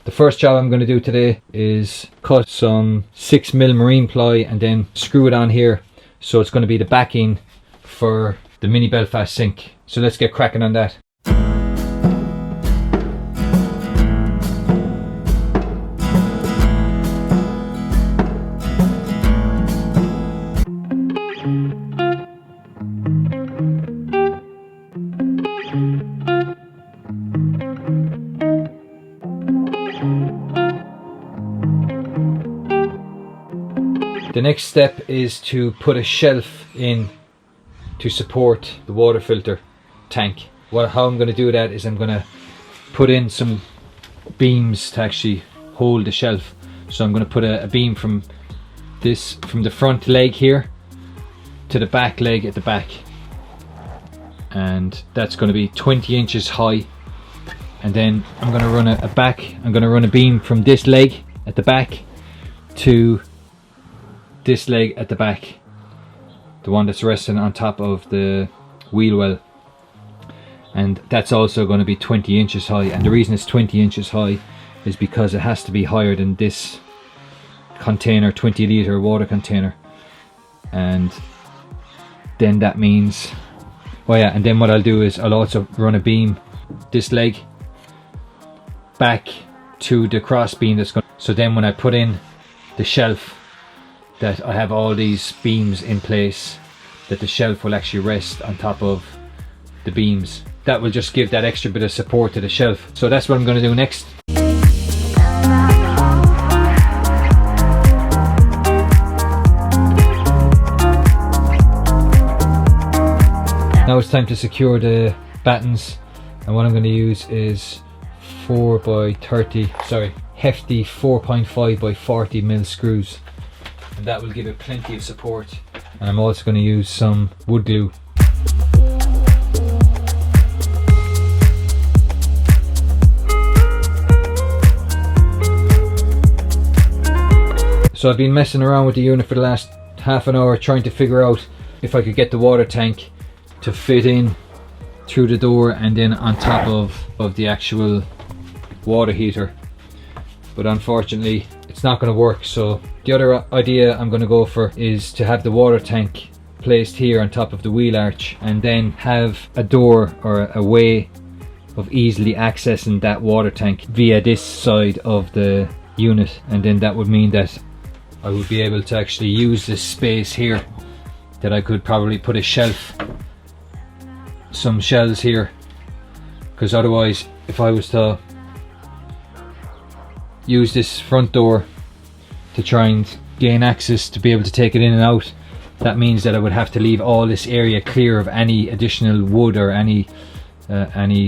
The first job I'm going to do today is cut some 6mm marine ply and then screw it on here, so it's going to be the backing for the mini Belfast sink. So let's get cracking on that. The next step is to put a shelf in to support the water filter tank. How I'm going to do that is I'm going to put in some beams to actually hold the shelf. So I'm going to put a beam from the front leg here to the back leg at the back, and that's going to be 20 inches high. And then I'm going to run a beam from this leg at the back to this leg at the back, the one that's resting on top of the wheel well, and that's also going to be 20 inches high. And the reason it's 20 inches high is because it has to be higher than this container, 20 litre water container. And then that means, and then what I'll do is I'll also run a beam this leg back to the cross beam that's going, so then when I put in the shelf, that I have all these beams in place, that the shelf will actually rest on top of the beams. That will just give that extra bit of support to the shelf. So that's what I'm going to do next. Now it's time to secure the battens, and what I'm going to use is hefty 4.5 by 40 mil screws. And that will give it plenty of support. And I'm also going to use some wood glue. So I've been messing around with the unit for the last half an hour, trying to figure out if I could get the water tank to fit in through the door and then on top of the actual water heater. But unfortunately it's not going to work. So the other idea I'm going to go for is to have the water tank placed here on top of the wheel arch, and then have a door or a way of easily accessing that water tank via this side of the unit. And then that would mean that I would be able to actually use this space here, that I could probably put a shelf, some shelves here, because otherwise if I was to use this front door to try and gain access to be able to take it in and out, that means that I would have to leave all this area clear of any additional wood or any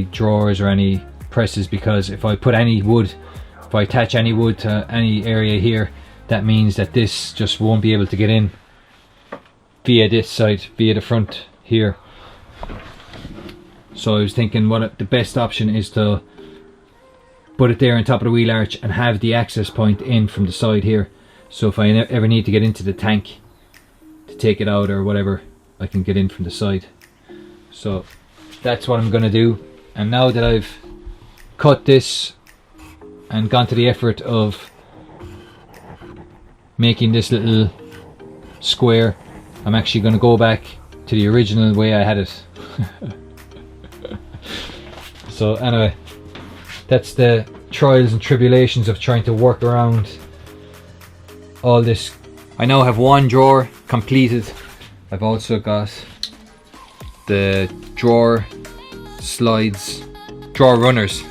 drawers or any presses, because if I put any wood, if I attach any wood to any area here, that means that this just won't be able to get in via this side, via the front here. So I was thinking the best option is to put it there on top of the wheel arch and have the access point in from the side here. So if I ever need to get into the tank to take it out or whatever, I can get in from the side. So that's what I'm going to do. And now that I've cut this and gone to the effort of making this little square, I'm actually going to go back to the original way I had it. So anyway, that's the trials and tribulations of trying to work around all this. I now have one drawer completed. I've also got the drawer slides, drawer runners.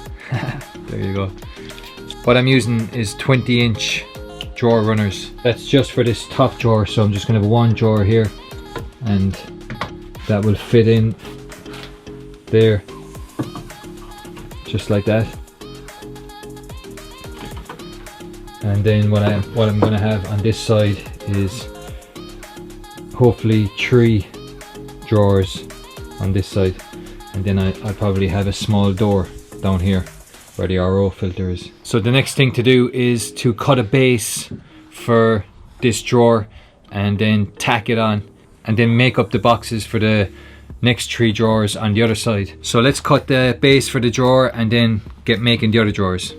There you go. What I'm using is 20-inch drawer runners. That's just for this top drawer, so I'm just going to have one drawer here, and that will fit in there, just like that. And then what I'm going to have on this side is hopefully 3 drawers on this side, and then I'll probably have a small door down here where the RO filter is. So the next thing to do is to cut a base for this drawer and then tack it on, and then make up the boxes for the next 3 drawers on the other side. So let's cut the base for the drawer and then get making the other drawers.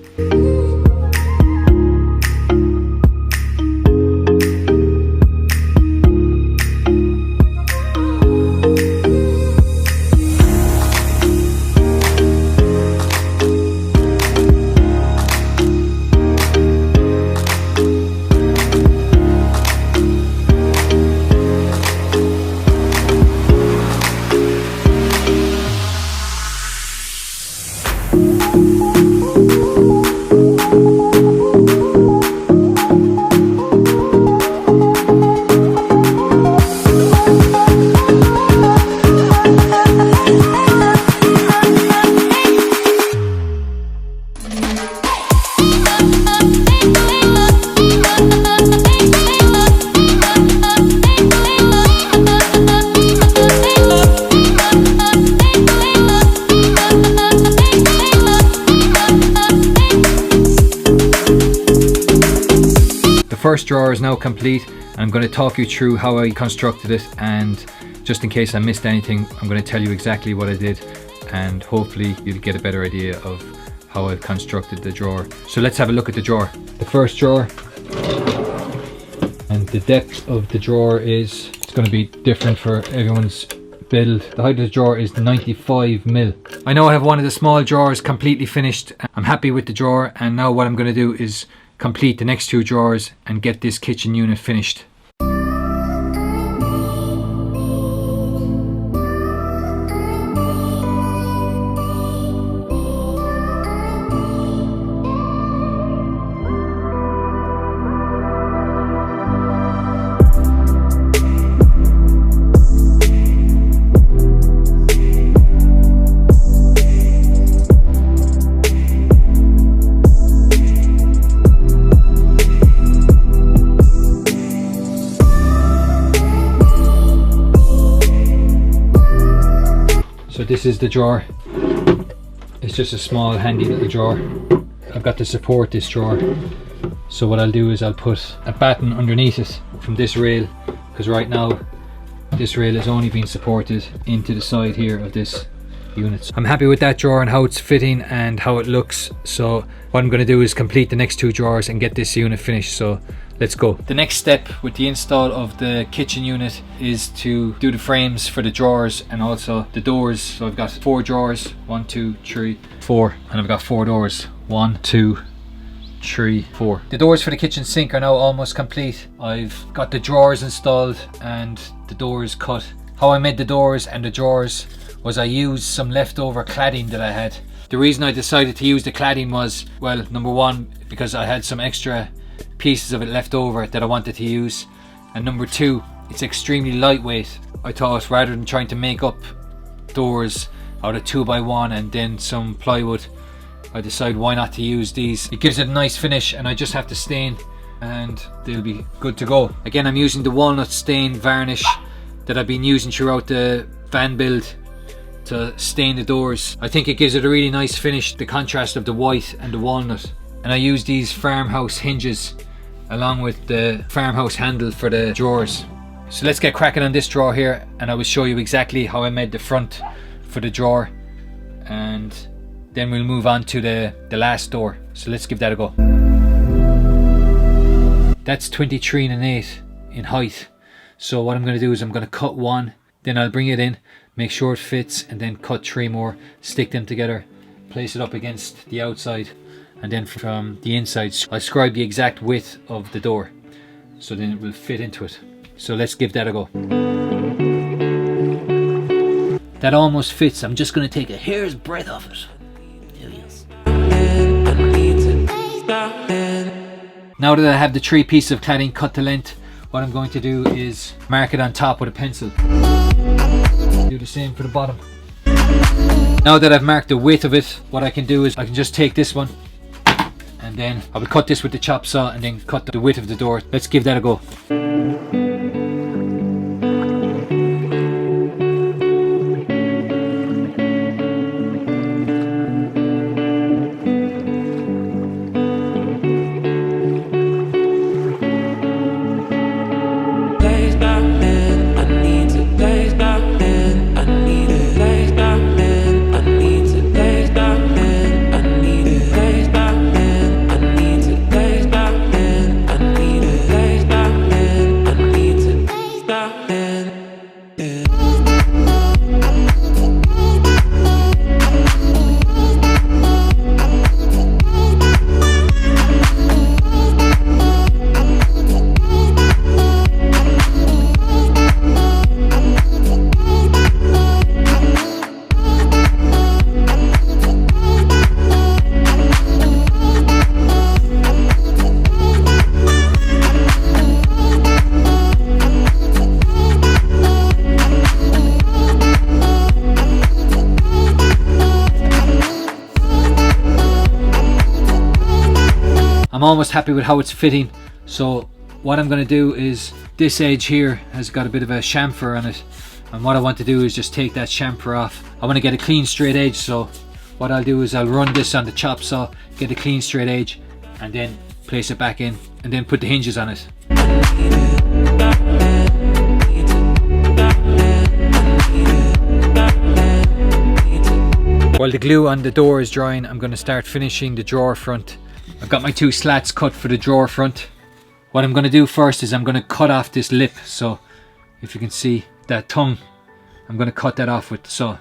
first drawer is now complete. I'm going to talk you through how I constructed it, and just in case I missed anything, I'm going to tell you exactly what I did, and hopefully you'll get a better idea of how I've constructed the drawer. So let's have a look at the drawer. The first drawer, and the depth of the drawer is, it's going to be different for everyone's build. The height of the drawer is 95mm. I know I have one of the small drawers completely finished. I'm happy with the drawer, and now what I'm going to do is complete the next 2 drawers and get this kitchen unit finished. So this is the drawer. It's just a small handy little drawer. I've got to support this drawer. So what I'll do is I'll put a batten underneath it from this rail, because right now this rail is only being supported into the side here of this unit. So I'm happy with that drawer and how it's fitting and how it looks. So what I'm going to do is complete the next 2 drawers and get this unit finished. So let's go. The next step with the install of the kitchen unit is to do the frames for the drawers and also the doors. So I've got 4 drawers, 1, 2, 3, 4, and I've got 4 doors, 1, 2, 3, 4. The doors for the kitchen sink are now almost complete. I've got the drawers installed and the doors cut. How I made the doors and the drawers was I used some leftover cladding that I had. The reason I decided to use the cladding was, well, number one, because I had some extra pieces of it left over that I wanted to use, and number 2, it's extremely lightweight. I thought rather than trying to make up doors out of 2x1 and then some plywood, I decided why not to use these. It gives it a nice finish, and I just have to stain and they'll be good to go. Again, I'm using the walnut stain varnish that I've been using throughout the van build to stain the doors. I think it gives it a really nice finish, the contrast of the white and the walnut. And I use these farmhouse hinges along with the farmhouse handle for the drawers. So let's get cracking on this drawer here, and I will show you exactly how I made the front for the drawer, and then we'll move on to the last door. So let's give that a go. That's 23 1/8 in height. So what I'm going to do is I'm going to cut 1, then I'll bring it in, make sure it fits, and then cut 3 more, stick them together, place it up against the outside, and then from the inside I scribe the exact width of the door, so then it will fit into it. So let's give that a go. That almost fits. I'm just going to take a hair's breadth off it. There it is. Now that I have the 3 pieces of cladding cut to length, what I'm going to do is mark it on top with a pencil. Do the same for the bottom. Now that I've marked the width of it, what I can do is I can just take this one, and then I will cut this with the chop saw and then cut the width of the door. Let's give that a go. I'm almost happy with how it's fitting. So what I'm going to do is, this edge here has got a bit of a chamfer on it, and what I want to do is just take that chamfer off. I want to get a clean straight edge, so what I'll do is I'll run this on the chop saw, get a clean straight edge, and then place it back in, and then put the hinges on it. While the glue on the door is drying, I'm going to start finishing the drawer front. I've got my 2 slats cut for the drawer front. What I'm going to do first is I'm going to cut off this lip. So if you can see that tongue, I'm going to cut that off with the saw.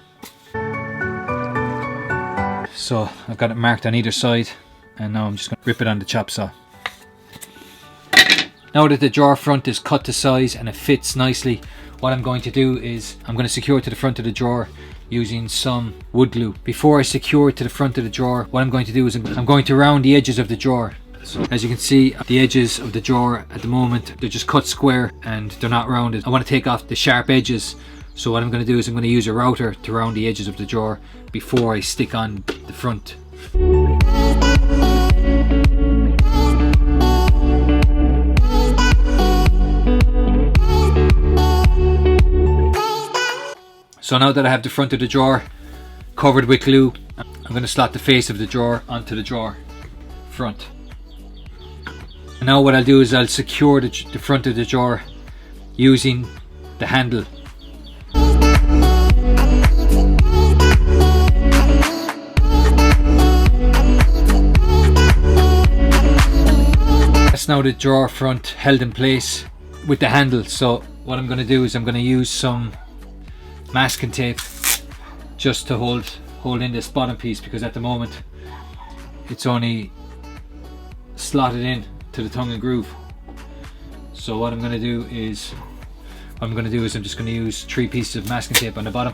So I've got it marked on either side, and now I'm just going to rip it on the chop saw. Now that the drawer front is cut to size and it fits nicely, what I'm going to do is I'm going to secure it to the front of the drawer using some wood glue. Before I secure it to the front of the drawer, what I'm going to do is I'm going to round the edges of the drawer. So as you can see, the edges of the drawer at the moment, they're just cut square and they're not rounded. I want to take off the sharp edges. So what I'm going to do is I'm going to use a router to round the edges of the drawer before I stick on the front. So now that I have the front of the drawer covered with glue, I'm going to slot the face of the drawer onto the drawer front. And now what I'll do is I'll secure the front of the drawer using the handle. That's now the drawer front held in place with the handle. So what I'm going to do is I'm going to use some masking tape just to hold in this bottom piece, because at the moment it's only slotted in to the tongue and groove. So what I'm going to do is I'm just going to use 3 pieces of masking tape on the bottom.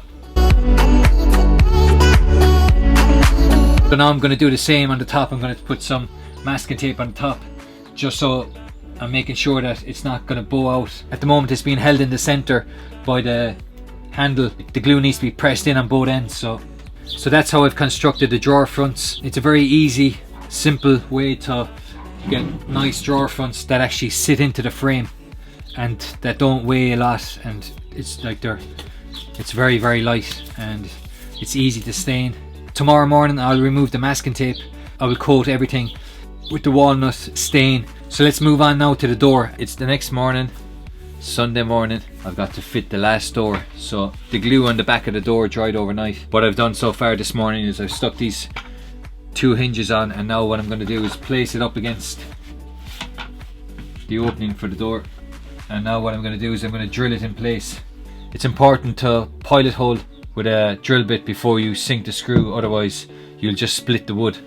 So now I'm going to do the same on the top. I'm going to put some masking tape on the top, just so I'm making sure that it's not going to bow out. At the moment it's being held in the center by the handle. The glue needs to be pressed in on both ends. So that's how I've constructed the drawer fronts. It's a very easy, simple way to get nice drawer fronts that actually sit into the frame and that don't weigh a lot, and it's very, very light and it's easy to stain. Tomorrow morning I'll remove the masking tape. I will coat everything with the walnut stain. So let's move on now to the door. It's the next morning, Sunday morning. I've got to fit the last door. So the glue on the back of the door dried overnight. What I've done so far this morning is I've stuck these 2 hinges on, and now what I'm going to do is place it up against the opening for the door. And now what I'm going to do is I'm going to drill it in place. It's important to pilot hole with a drill bit before you sink the screw, otherwise you'll just split the wood.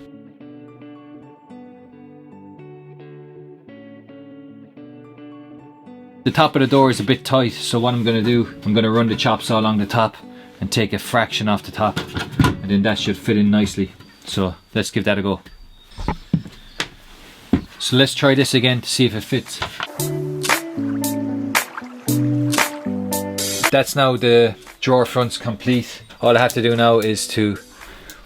The top of the door is a bit tight, so what I'm going to do, I'm going to run the chop saw along the top and take a fraction off the top, and then that should fit in nicely. So let's give that a go. So let's try this again to see if it fits. That's now the drawer fronts complete. All I have to do now is to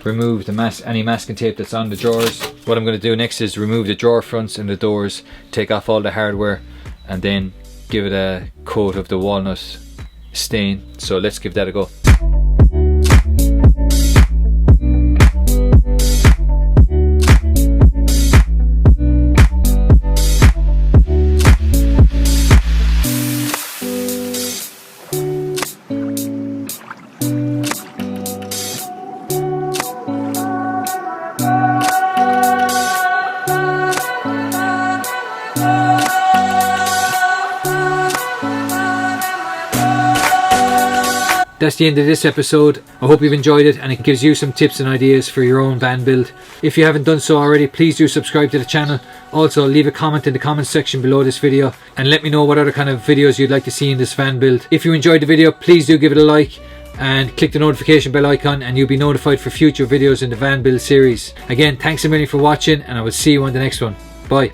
remove any masking tape that's on the drawers. What I'm going to do next is remove the drawer fronts and the doors, take off all the hardware, and then give it a coat of the walnut stain. So let's give that a go. That's the end of this episode. I hope you've enjoyed it and it gives you some tips and ideas for your own van build. If you haven't done so already, please do subscribe to the channel. Also, leave a comment in the comment section below this video and let me know what other kind of videos you'd like to see in this van build. If you enjoyed the video, please do give it a like and click the notification bell icon, and you'll be notified for future videos in the van build series. Again, thanks a million for watching, and I will see you on the next one. Bye.